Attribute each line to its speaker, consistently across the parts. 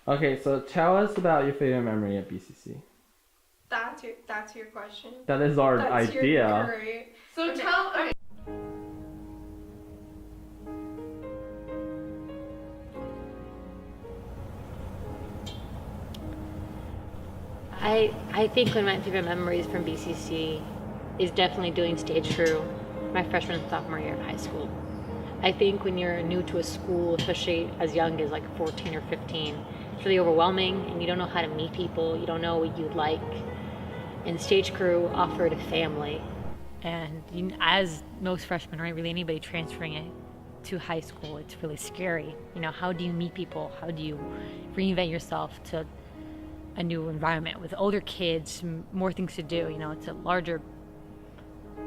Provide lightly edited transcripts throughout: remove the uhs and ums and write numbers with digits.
Speaker 1: Okay, so tell us about your favorite memory at BCC.
Speaker 2: That's your question.
Speaker 1: That is our
Speaker 2: That's
Speaker 1: idea.
Speaker 2: Great.
Speaker 3: So
Speaker 2: Okay.
Speaker 3: tell. Okay.
Speaker 4: I think one of my favorite memories from BCC is definitely doing stage crew my freshman and sophomore year of high school. I think when you're new to a school, especially as young as like 14 or 15, it's really overwhelming and you don't know how to meet people, you don't know what you'd like. And stage crew offered a family. And as most freshmen, right, really anybody transferring it to high school, it's really scary. You know, how do you meet people? How do you reinvent yourself to a new environment with older kids, more things to do? You know, it's a larger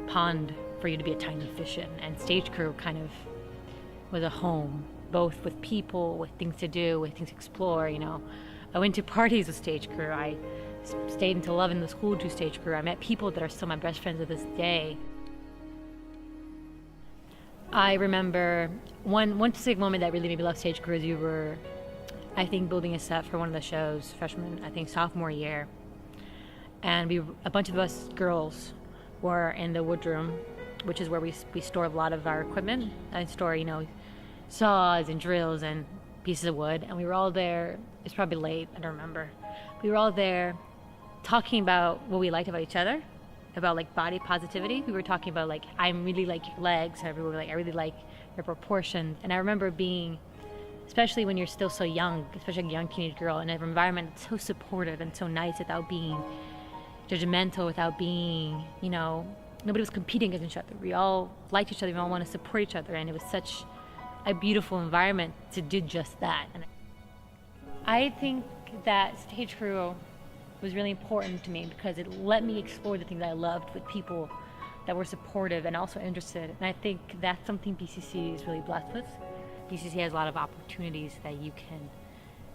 Speaker 4: pond for you to be a tiny fish in. And stage crew kind of was a home, both with people, with things to do, with things to explore. You know, I went to parties with stage crew. I stayed until 11 in the school to stage crew. I met people that are still my best friends to this day. I remember one specific moment that really made me love stage crew is we were, I think, building a set for one of the shows, freshman, I think, sophomore year. And a bunch of us girls were in the wood room, which is where we store a lot of our equipment. I store, you know, saws and drills and pieces of wood. And we were all there, it's probably late, I don't remember. We were all there talking about what we liked about each other, about like body positivity. We were talking about like, I really like your legs, and everyone were like, I really like your proportions. And I remember being, especially when you're still so young, especially a young teenage girl, in an environment that's so supportive and so nice without being judgmental, without being, you know, nobody was competing against each other. We all liked each other, we all wanted to support each other, and it was such a beautiful environment to do just that. And I think that stage crew was really important to me because it let me explore the things I loved with people that were supportive and also interested. And I think that's something BCC is really blessed with. BCC has a lot of opportunities that you can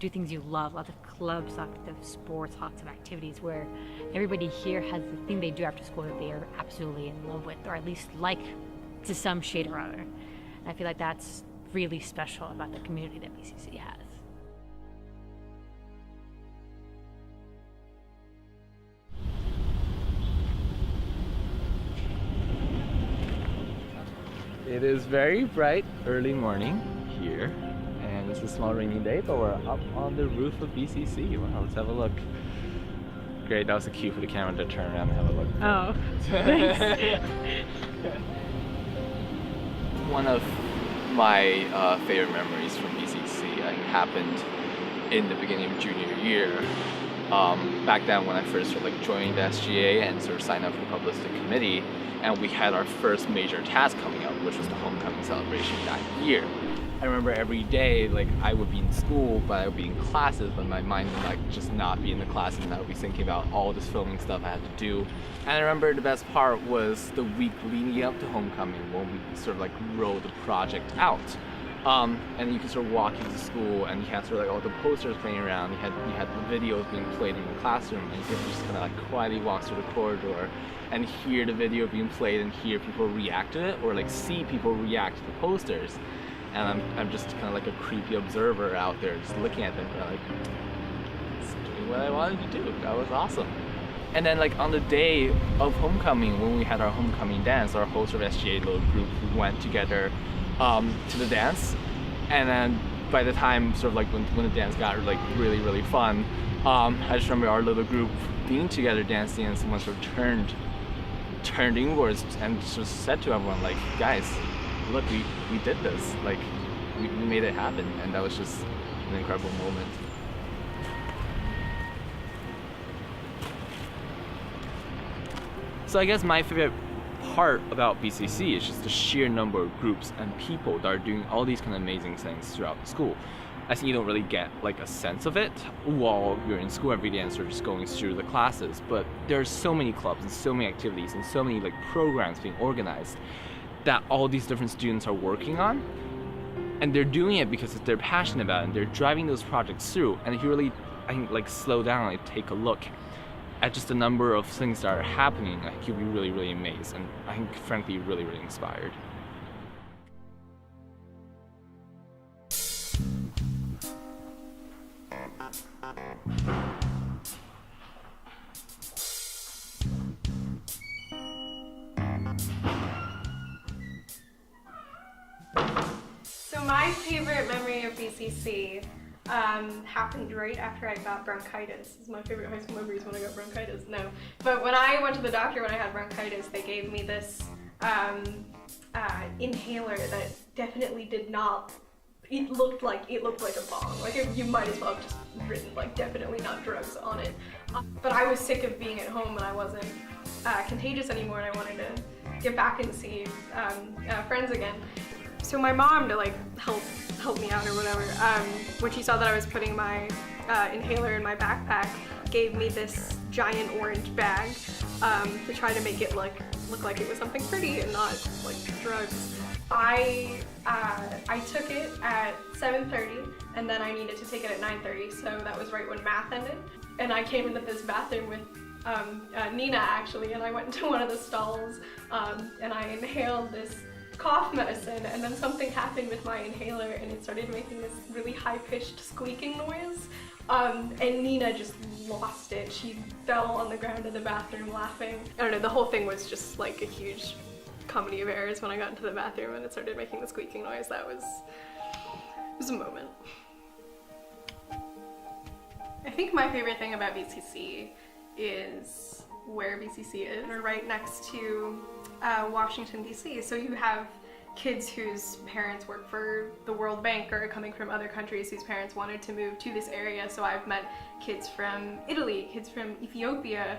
Speaker 4: do things you love, lots of clubs, lots of sports, lots of activities where everybody here has the thing they do after school that they are absolutely in love with, or at least like to some shade or other. And I feel like that's really special about the community that BCC has.
Speaker 1: It is very bright early morning here, and it's a small rainy day, but we're up on the roof of BCC. Wow, let's have a look. Great, that was a cue for the camera to turn around and have a look.
Speaker 4: Oh,
Speaker 5: One of my favorite memories from BCC happened in the beginning of junior year. Back then when I first joined the SGA and sort of signed up for the publicity committee, and we had our first major task coming up, which was the homecoming celebration that year. I remember every day, I would be in school, but I would be in classes, but my mind would just not be in the classes, and I would be thinking about all this filming stuff I had to do. And I remember the best part was the week leading up to homecoming when we sort of rolled the project out. And you can sort of walk into school and you had sort of all the posters playing around, you had the videos being played in the classroom, and you could just kind of quietly walk through the corridor and hear the video being played and hear people react to it, or see people react to the posters. And I'm just kind of a creepy observer out there just looking at them, it's doing what I wanted to do. That was awesome. And then on the day of homecoming, when we had our homecoming dance, our whole sort of SGA little group, we went together to the dance. And then by the time sort of when the dance got really, really fun, I just remember our little group being together dancing, and someone sort of turned inwards and just said to everyone, guys, look, we did this, we made it happen. And that was just an incredible moment. So I guess my favorite part about BCC is just the sheer number of groups and people that are doing all these kind of amazing things throughout the school. I think you don't really get a sense of it while you're in school every day and sort of just going through the classes, but there's so many clubs and so many activities and so many programs being organized that all these different students are working on, and they're doing it because they're passionate about it and they're driving those projects through. And if you really, I think, slow down and take a look at just the number of things that are happening, I think you'll be really, really amazed, and I think, frankly, really, really inspired.
Speaker 2: So my favorite memory of BCC happened right after I got bronchitis. This is my favorite high school memory is when I got bronchitis. No, but when I went to the doctor when I had bronchitis, they gave me this inhaler that definitely did not. It looked like a bomb. Like you might as well have just written like definitely not drugs on it. But I was sick of being at home and I wasn't contagious anymore, and I wanted to get back and see friends again. So my mom, to like help me out or whatever, when she saw that I was putting my inhaler in my backpack, gave me this giant orange bag to try to make it look like it was something pretty and not like drugs. I took it at 7:30 and then I needed to take it at 9:30, so that was right when math ended. And I came into this bathroom with Nina actually, and I went into one of the stalls and I inhaled this cough medicine, and then something happened with my inhaler and it started making this really high-pitched squeaking noise. And Nina just lost it. She fell on the ground in the bathroom laughing. I don't know, the whole thing was just like a huge comedy of errors when I got into the bathroom and it started making the squeaking noise. It was a moment. I think my favorite thing about BCC is where BCC is. We're right next to Washington, D.C. So you have kids whose parents work for the World Bank or are coming from other countries whose parents wanted to move to this area. So I've met kids from Italy, kids from Ethiopia,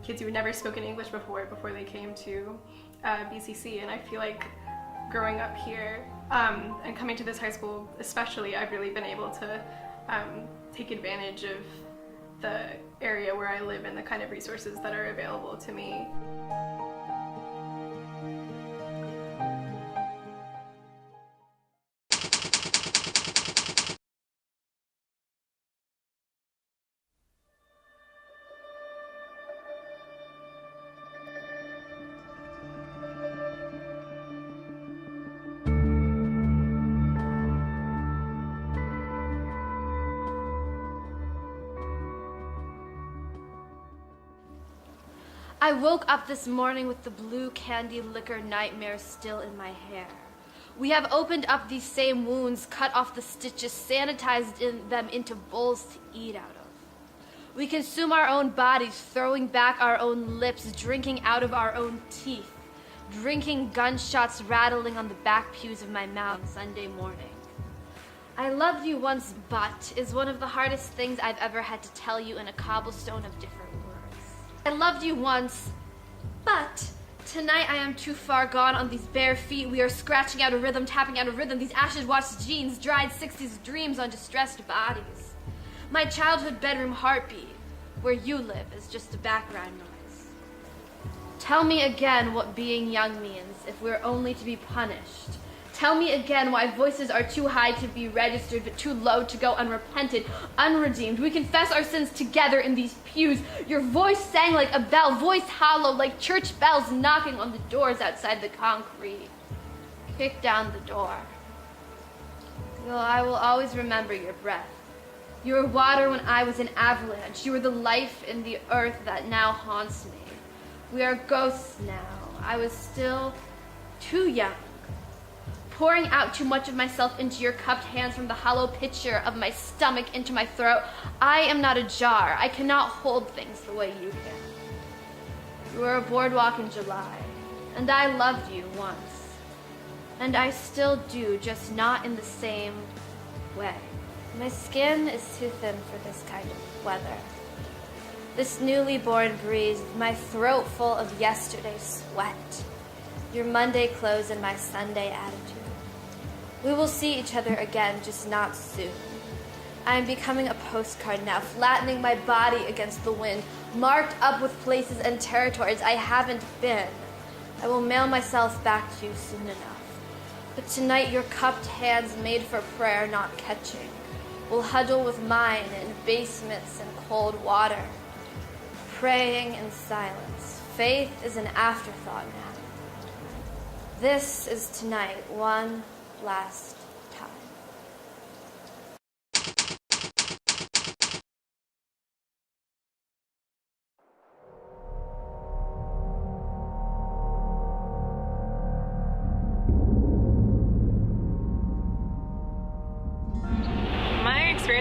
Speaker 2: kids who had never spoken English before they came to BCC. And I feel like growing up here and coming to this high school especially, I've really been able to take advantage of the area where I live and the kind of resources that are available to me.
Speaker 3: I woke up this morning with the blue candy liquor nightmare still in my hair. We have opened up these same wounds, cut off the stitches, sanitized them into bowls to eat out of. We consume our own bodies, throwing back our own lips, drinking out of our own teeth, drinking gunshots rattling on the back pews of my mouth on Sunday morning. I loved you once, but is one of the hardest things I've ever had to tell you in a cobblestone of different words. I loved you once, but tonight I am too far gone on these bare feet. We are scratching out a rhythm, tapping out a rhythm, these ashes-washed jeans, dried 60s dreams on distressed bodies. My childhood bedroom heartbeat, where you live, is just a background noise. Tell me again what being young means if we're only to be punished. Tell me again why voices are too high to be registered but too low to go unrepented, unredeemed. We confess our sins together in these pews. Your voice sang like a bell, voice hollow like church bells knocking on the doors outside the concrete. Kick down the door. Well, I will always remember your breath. You were water when I was an avalanche. You were the life in the earth that now haunts me. We are ghosts now. I was still too young, pouring out too much of myself into your cupped hands from the hollow pitcher of my stomach into my throat. I am not a jar. I cannot hold things the way you can. You were a boardwalk in July, and I loved you once. And I still do, just not in the same way. My skin is too thin for this kind of weather. This newly born breeze, my throat full of yesterday's sweat. Your Monday clothes and my Sunday attitude. We will see each other again, just not soon. I am becoming a postcard now, flattening my body against the wind, marked up with places and territories I haven't been. I will mail myself back to you soon enough. But tonight your cupped hands made for prayer, not catching, will huddle with mine in basements and cold water, praying in silence. Faith is an afterthought now. This is tonight, one last time.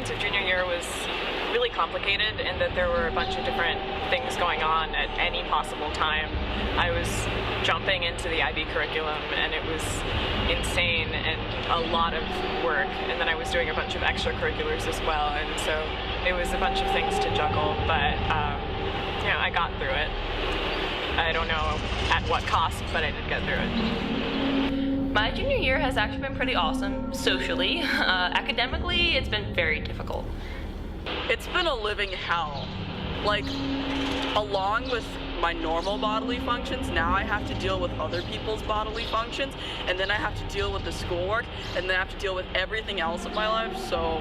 Speaker 6: experience of junior year was really complicated in that there were a bunch of different things going on at any possible time. I was jumping into the IB curriculum and it was insane and a lot of work, and then I was doing a bunch of extracurriculars as well, and so it was a bunch of things to juggle, but you know, I got through it. I don't know at what cost, but I did get through it.
Speaker 7: My junior year has actually been pretty awesome socially. Academically, it's been very difficult.
Speaker 8: It's been a living hell. Like, along with my normal bodily functions, now I have to deal with other people's bodily functions, and then I have to deal with the schoolwork, and then I have to deal with everything else in my life, so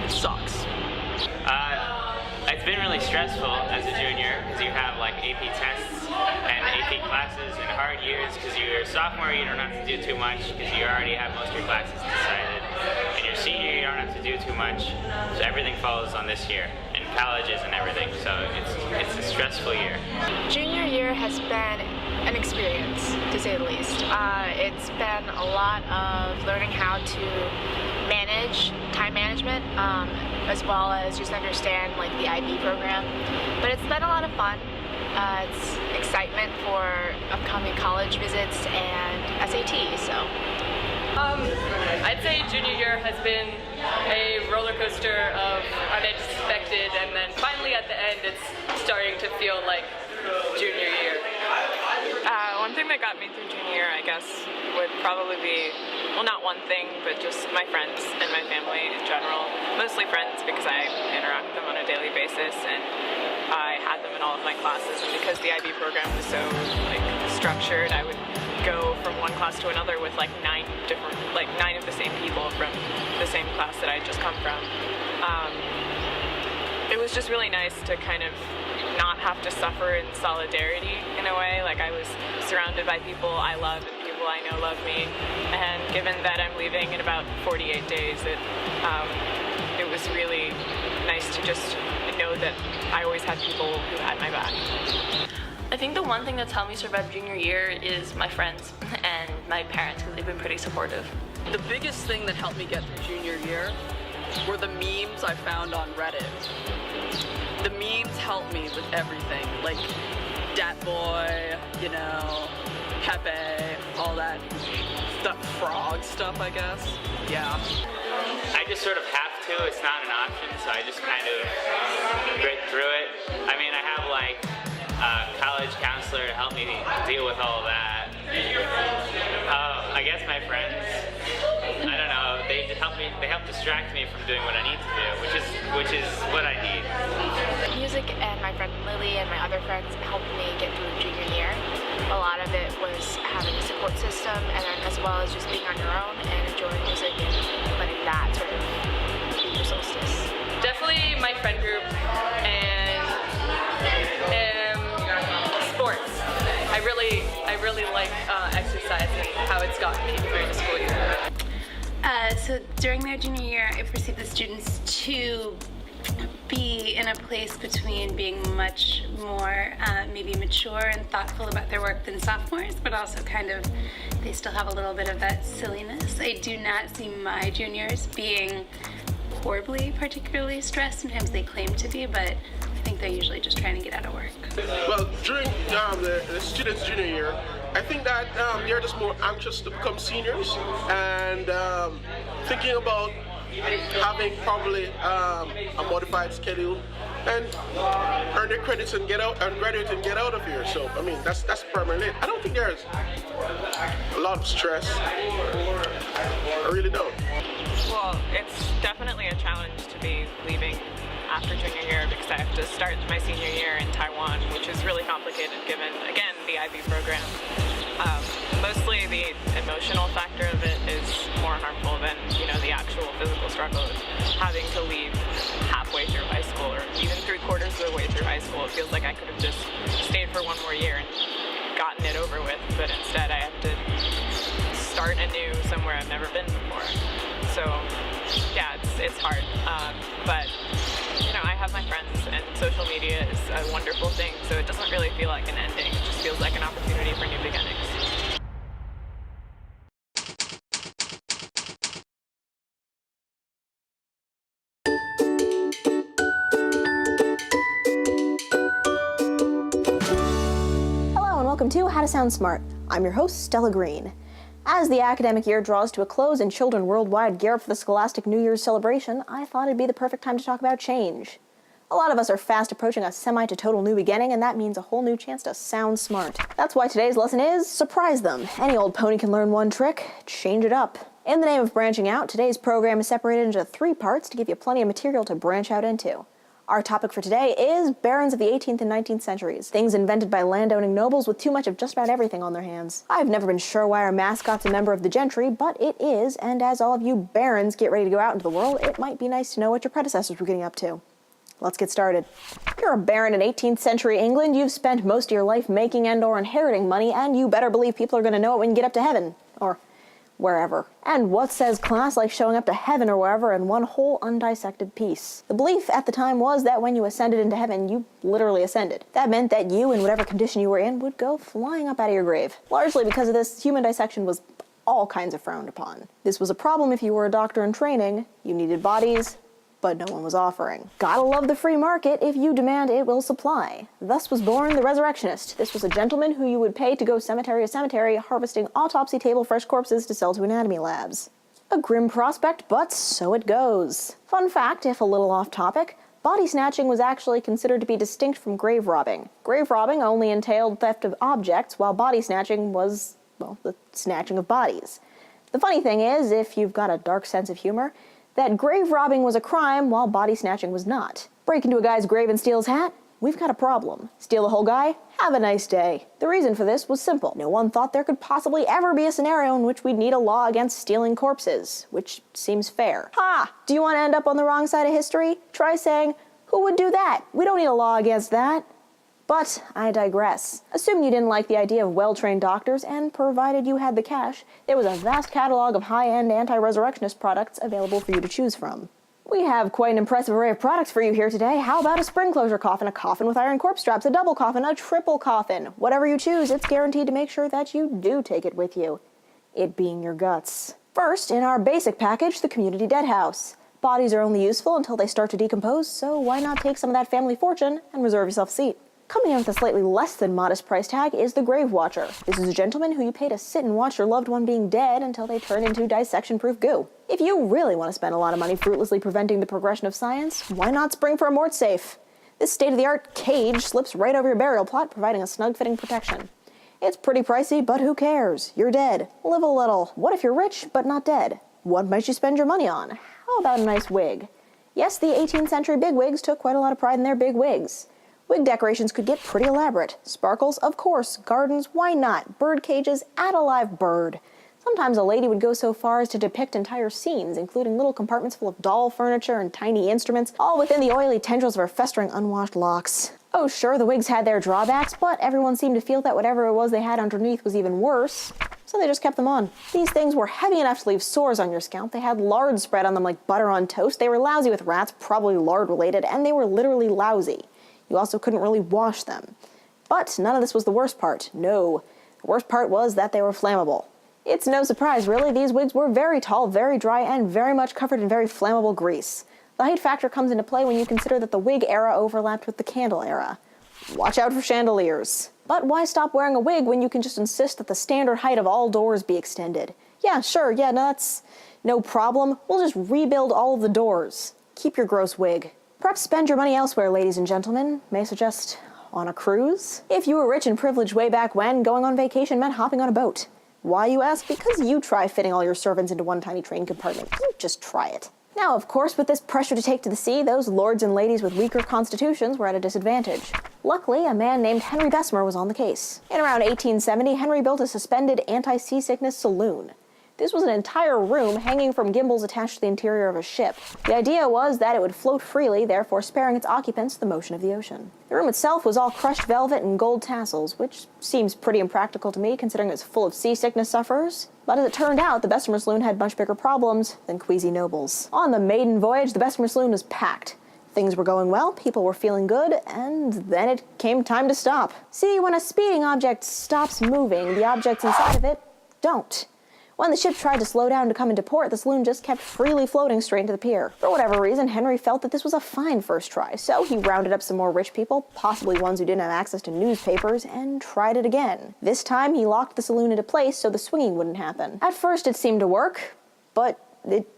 Speaker 8: it sucks.
Speaker 9: It's been really stressful as a junior because you have like AP tests and AP classes and hard years because you're a sophomore, you don't have to do too much because you already have most of your classes decided. And your senior, you don't have to do too much, so everything falls on this year, and colleges and everything, so it's a stressful year.
Speaker 10: Junior year has been an experience, to say the least. It's been a lot of learning how to manage time management, as well as just understand like the IB program. But it's been a lot of fun. It's excitement for upcoming college visits and SAT. So.
Speaker 7: I'd say junior year has been a roller coaster of unexpected, and then finally at the end it's starting to feel like junior year.
Speaker 6: One thing that got me through junior year, I guess, would probably be, well, not one thing, but just my friends and my family in general. Mostly friends because I interact with them on a daily basis, and I had them in all of my classes, and because the IB program was so like structured, I would go from one class to another with like nine of the same people from the same class that I had just come from. It was just really nice to kind of not have to suffer in solidarity in a way. Like, I was surrounded by people I love and people I know love me, and given that I'm leaving in about 48 days, it was really nice to just know that I always had people who had my back.
Speaker 7: I think the one thing that's helped me survive junior year is my friends and my parents, because they've been pretty supportive.
Speaker 8: The biggest thing that helped me get through junior year were the memes I found on Reddit. The memes helped me with everything, like Dat Boy, you know, Pepe, all that stuff, frog stuff, I guess. Yeah.
Speaker 9: I just sort of have to, it's not an option, so I just kind of grit through it. I mean, I have like a college counselor to help me deal with all of that. I guess my friends, I don't know, they help distract me from doing what I need to do, which is what I need.
Speaker 10: Music and my friend Lily and my other friends helped me get through junior year. A lot of it was having a support system, and then as well as just being on your own and enjoying music and letting that sort of be your solstice.
Speaker 7: Definitely my friend group and sports. I really like exercise and how it's gotten me through the school year.
Speaker 11: So during their junior year, I perceived the students to be in a place between being much more maybe mature and thoughtful about their work than sophomores, but also kind of, they still have a little bit of that silliness. I do not see my juniors being horribly particularly stressed. Sometimes they claim to be, but I think they're usually just trying to get out of work.
Speaker 12: Well, during the students' junior year, I think that they're just more anxious to become seniors and thinking about having probably a modified schedule and earn their credits and get out and graduate and get out of here. So I mean, that's primarily it. I don't think there's a lot of stress. I really don't.
Speaker 6: Well, it's definitely a challenge to be leaving after junior year because I have to start my senior year in Taiwan, which is really complicated given, again, the IB program. Mostly the emotional factor of it is more harmful than, you know, the actual physical struggle of having to leave halfway through high school or even 3/4 of the way through high school. It feels like I could have just stayed for one more year and gotten it over with, but instead I have to start anew somewhere I've never been before. So yeah, it's hard, but you know, I have my friends and social media is a wonderful thing, so it doesn't really feel like an ending, it just feels like an opportunity for new beginnings.
Speaker 13: welcome to How to Sound Smart. I'm your host, Stella Green. As the academic year draws to a close and children worldwide gear up for the scholastic New Year's celebration, I thought it'd be the perfect time to talk about change. A lot of us are fast approaching a semi to total new beginning, and that means a whole new chance to sound smart. That's why today's lesson is surprise them. Any old pony can learn one trick, change it up. In the name of branching out, today's program is separated into 3 parts to give you plenty of material to branch out into. Our topic for today is barons of the 18th and 19th centuries, things invented by landowning nobles with too much of just about everything on their hands. I've never been sure why our mascot's a member of the gentry, but it is, and as all of you barons get ready to go out into the world, it might be nice to know what your predecessors were getting up to. Let's get started. If you're a baron in 18th century England, you've spent most of your life making and/or inheriting money, and you better believe people are going to know it when you get up to heaven, or wherever. And what says class like showing up to heaven or wherever in one whole undissected piece? The belief at the time was that when you ascended into heaven, you literally ascended. That meant that you, in whatever condition you were in, would go flying up out of your grave. Largely because of this, human dissection was all kinds of frowned upon. This was a problem if you were a doctor in training. You needed bodies, but no one was offering. Gotta love the free market. If you demand, it will supply. Thus was born the resurrectionist. This was a gentleman who you would pay to go cemetery to cemetery, harvesting autopsy table fresh corpses to sell to anatomy labs. A grim prospect, but so it goes. Fun fact, if a little off topic, body snatching was actually considered to be distinct from grave robbing. Grave robbing only entailed theft of objects, while body snatching was, well, the snatching of bodies. The funny thing is, if you've got a dark sense of humor, that grave robbing was a crime while body snatching was not. Break into a guy's grave and steal his hat? We've got a problem. Steal the whole guy? Have a nice day. The reason for this was simple. No one thought there could possibly ever be a scenario in which we'd need a law against stealing corpses, which seems fair. Ha! Do you want to end up on the wrong side of history? Try saying, who would do that? We don't need a law against that. But I digress. Assuming you didn't like the idea of well-trained doctors, and provided you had the cash, there was a vast catalog of high-end anti-resurrectionist products available for you to choose from. We have quite an impressive array of products for you here today. How about a spring closure coffin, a coffin with iron corpse straps, a double coffin, a triple coffin? Whatever you choose, it's guaranteed to make sure that you do take it with you. It being your guts. First, in our basic package, the community dead house. Bodies are only useful until they start to decompose, so why not take some of that family fortune and reserve yourself a seat? Coming in with a slightly less than modest price tag is the Grave Watcher. This is a gentleman who you pay to sit and watch your loved one being dead until they turn into dissection-proof goo. If you really want to spend a lot of money fruitlessly preventing the progression of science, why not spring for a mort safe? This state-of-the-art cage slips right over your burial plot, providing a snug-fitting protection. It's pretty pricey, but who cares? You're dead. Live a little. What if you're rich, but not dead? What might you spend your money on? How about a nice wig? Yes, the 18th century bigwigs took quite a lot of pride in their big wigs. Wig decorations could get pretty elaborate. Sparkles, of course. Gardens, why not? Bird cages, add a live bird. Sometimes a lady would go so far as to depict entire scenes, including little compartments full of doll furniture and tiny instruments, all within the oily tendrils of her festering unwashed locks. Oh sure, the wigs had their drawbacks, but everyone seemed to feel that whatever it was they had underneath was even worse, so they just kept them on. These things were heavy enough to leave sores on your scalp. They had lard spread on them like butter on toast. They were lousy with rats, probably lard related, and they were literally lousy. You also couldn't really wash them. But none of this was the worst part. No. The worst part was that they were flammable. It's no surprise, really. These wigs were very tall, very dry, and very much covered in very flammable grease. The height factor comes into play when you consider that the wig era overlapped with the candle era. Watch out for chandeliers. But why stop wearing a wig when you can just insist that the standard height of all doors be extended? Yeah, sure, yeah, no, that's no problem. We'll just rebuild all of the doors. Keep your gross wig. Perhaps spend your money elsewhere, ladies and gentlemen. May I suggest on a cruise? If you were rich and privileged way back when, going on vacation meant hopping on a boat. Why, you ask? Because you try fitting all your servants into one tiny train compartment. You just try it. Now, of course, with this pressure to take to the sea, those lords and ladies with weaker constitutions were at a disadvantage. Luckily, a man named Henry Bessemer was on the case. In around 1870, Henry built a suspended anti-seasickness saloon. This was an entire room hanging from gimbals attached to the interior of a ship. The idea was that it would float freely, therefore sparing its occupants the motion of the ocean. The room itself was all crushed velvet and gold tassels, which seems pretty impractical to me considering it's full of seasickness sufferers. But as it turned out, the Bessemer Saloon had much bigger problems than queasy nobles. On the maiden voyage, the Bessemer Saloon was packed. Things were going well, people were feeling good, and then it came time to stop. See, when a speeding object stops moving, the objects inside of it don't. When the ship tried to slow down to come into port, the saloon just kept freely floating straight into the pier. For whatever reason, Henry felt that this was a fine first try, so he rounded up some more rich people, possibly ones who didn't have access to newspapers, and tried it again. This time, he locked the saloon into place so the swinging wouldn't happen. At first, it seemed to work, but it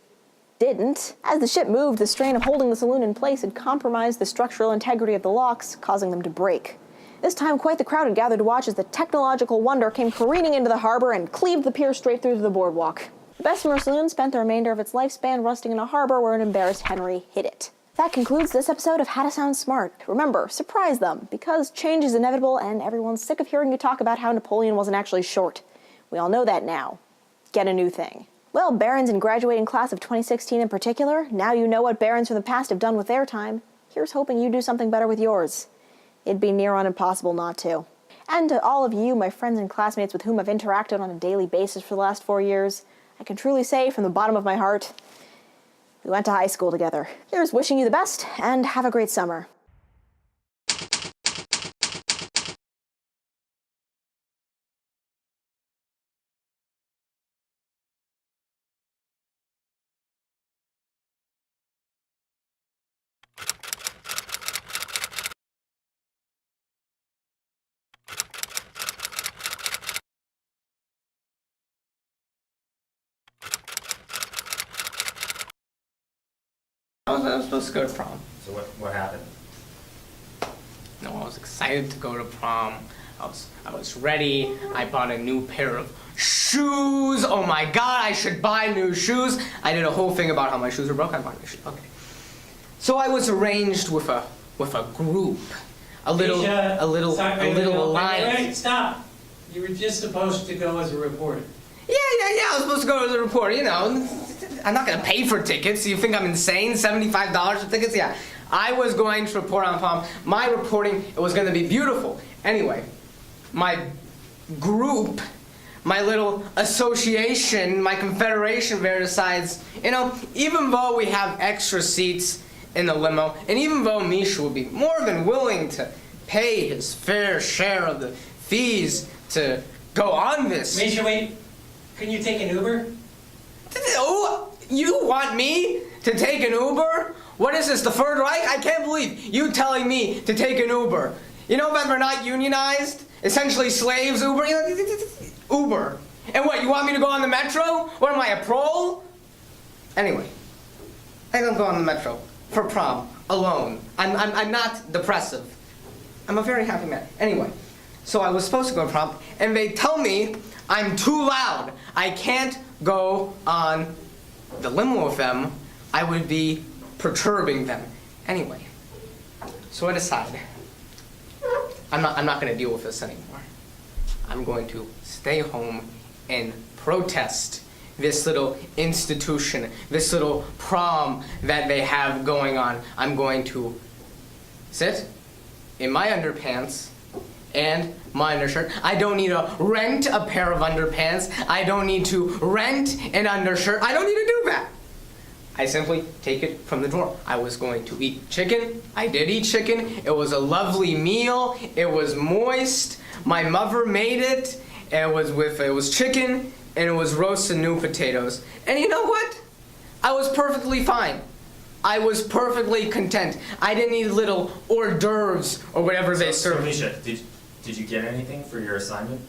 Speaker 13: didn't. As the ship moved, the strain of holding the saloon in place had compromised the structural integrity of the locks, causing them to break. This time, quite the crowd had gathered to watch as the technological wonder came careening into the harbor and cleaved the pier straight through to the boardwalk. The Bessemer Saloon spent the remainder of its lifespan rusting in a harbor where an embarrassed Henry hid it. That concludes this episode of How to Sound Smart. Remember, surprise them, because change is inevitable and everyone's sick of hearing you talk about how Napoleon wasn't actually short. We all know that now. Get a new thing. Well, Barons and graduating class of 2016 in particular, now you know what Barons from the past have done with their time. Here's hoping you do something better with yours. It'd be near on impossible not to. And to all of you, my friends and classmates with whom I've interacted on a daily basis for the last 4 years, I can truly say from the bottom of my heart, we went to high school together. Here's wishing you the best, and have a great summer.
Speaker 14: I was supposed to go to prom.
Speaker 15: So what happened?
Speaker 14: No, I was excited to go to prom. I was ready. I bought a new pair of shoes. Oh my god, I should buy new shoes. I did a whole thing about how my shoes were broken. I bought new shoes. Okay. So I was arranged with a group.
Speaker 15: Misha,
Speaker 14: a little alliance.
Speaker 15: Wait, stop. You were just supposed to go as a reporter.
Speaker 14: Yeah, I was supposed to go as a reporter, you know. I'm not gonna pay for tickets. You think I'm insane? $75 for tickets? Yeah. I was going to report on prom. My reporting, it was gonna be beautiful. Anyway, my group, my little association, my confederation there decides, you know, even though we have extra seats in the limo, and even though Misha would be more than willing to pay his fair share of the fees to go on this.
Speaker 15: Misha, wait. Can you take an Uber?
Speaker 14: Oh, you want me to take an Uber? What is this, the Third Reich? I can't believe you telling me to take an Uber. You know that we're not unionized? Essentially slaves, Uber? Uber. And what, you want me to go on the metro? What am I, a prole? Anyway, I don't go on the metro for prom, alone. I'm not depressive. I'm a very happy man. Anyway, so I was supposed to go to prom, and they tell me I'm too loud. I can't go on the limo with them. I would be perturbing them. Anyway, so I decide I'm not going to deal with this anymore. I'm going to stay home and protest this little institution, this little prom that they have going on. I'm going to sit in my underpants and my undershirt. I don't need to rent a pair of underpants. I don't need to rent an undershirt. I don't need to do that. I simply take it from the drawer. I was going to eat chicken. I did eat chicken. It was a lovely meal. It was moist. My mother made it. It was chicken, and it was roasted new potatoes. And you know what? I was perfectly fine. I was perfectly content. I didn't need little hors d'oeuvres or whatever they serve.
Speaker 15: So Misha, did you get anything for your assignment?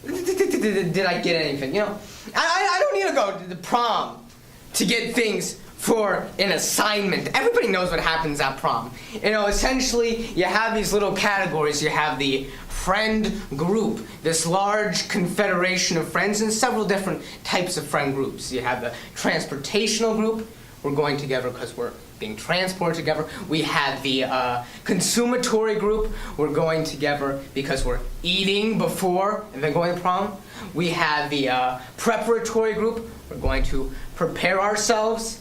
Speaker 14: Did I get anything? You know, I don't need to go to the prom to get things for an assignment. Everybody knows what happens at prom. You know, essentially, you have these little categories. You have the friend group, this large confederation of friends, and several different types of friend groups. You have the transportational group. We're going together because we're being transported together. We have the consumatory group. We're going together because we're eating before and then going to prom. We have the preparatory group. We're going to prepare ourselves,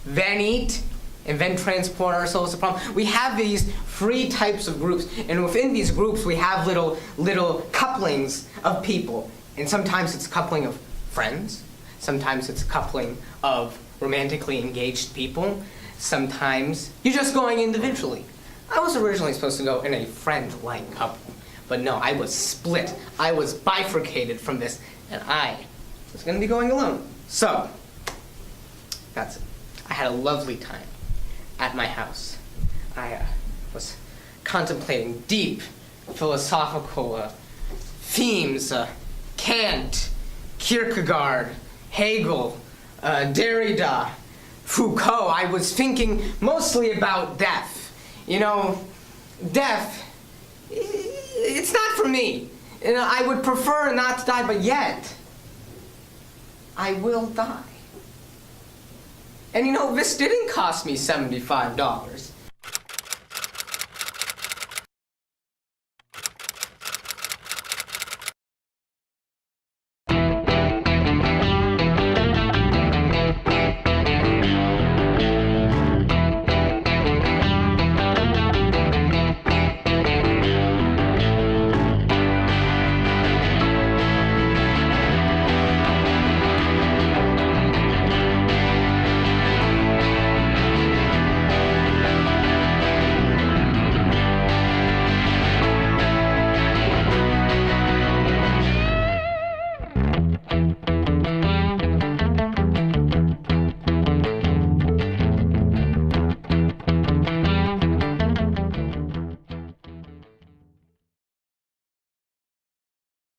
Speaker 14: then eat, and then transport ourselves to prom. We have these 3 types of groups, and within these groups we have little couplings of people. And sometimes it's a coupling of friends. Sometimes it's a coupling of romantically engaged people. Sometimes you're just going individually. I was originally supposed to go in a friend-like couple, but no, I was split. I was bifurcated from this, and I was going to be going alone. So, that's it. I had a lovely time at my house. I was contemplating deep philosophical themes, Kant, Kierkegaard, Hegel, Derrida, Foucault. I was thinking mostly about death. You know, death, it's not for me. You know, I would prefer not to die, but yet, I will die. And you know, this didn't cost me $75.